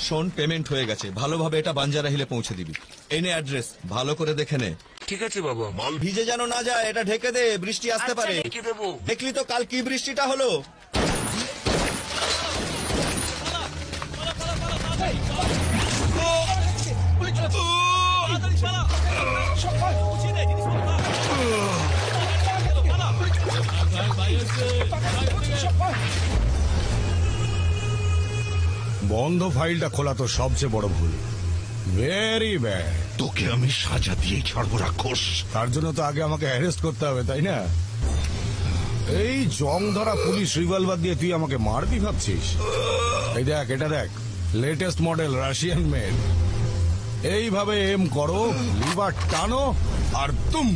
শোন, পেমেন্ট হয়ে গেছে, ভালোভাবে এটা বাঞ্জারা হিলে পৌঁছে দিবি। এনে অ্যাড্রেস, ভালো করে দেখে নে। ঠিক আছে বাবা। মাল ভিজে যেন না যায়, এটা ঢেকে দে, বৃষ্টি আসতে পারে। ঢেকে দেবো। দেখলি তো কাল কি বৃষ্টিটা হলো। বন্ধ ফাইলটা খোলা তো সবচেয়ে বড় ভুল। Very bad. তোকে আমি সাজা দিয়ে ছাড়বো রাক্ষস। তার জন্য তো আগে আমাকে অ্যারেস্ট করতে হবে, তাই না? এই জং ধরা পুলিশ রিভলভার দিয়ে তুই আমাকে মারবি ভাবছিস? এই দেখ, এটা দেখ, লেটেস্ট মডেল রাশিয়ান মেড। এইভাবে এম করো, লিভার টানো আর তুম।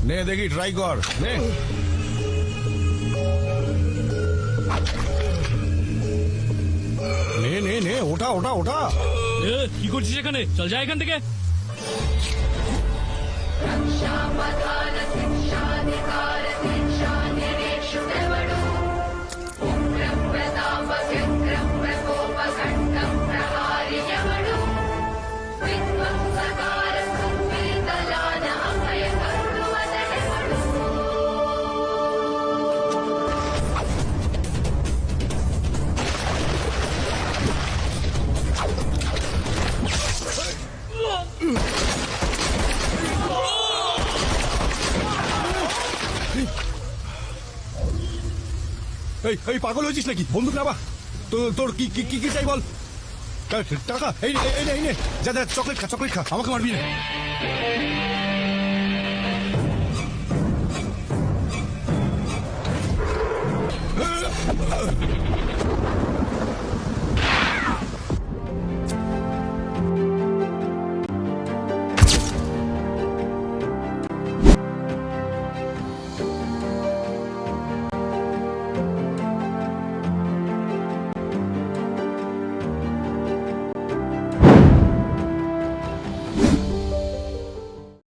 নে দেখি, ট্রাই কর, নে। নে নে নে, ওটা ওটা ওটা। কি করছিস এখানে? চল যা এখান থেকে। এই পাগল হয়েছিস নাকি? বন্দুক না বা তোর কি কি কি চাই বল? টাকা এই এই নে, যা যা, চকলেট খা, চকলেট খা, আমাকে মারবি না।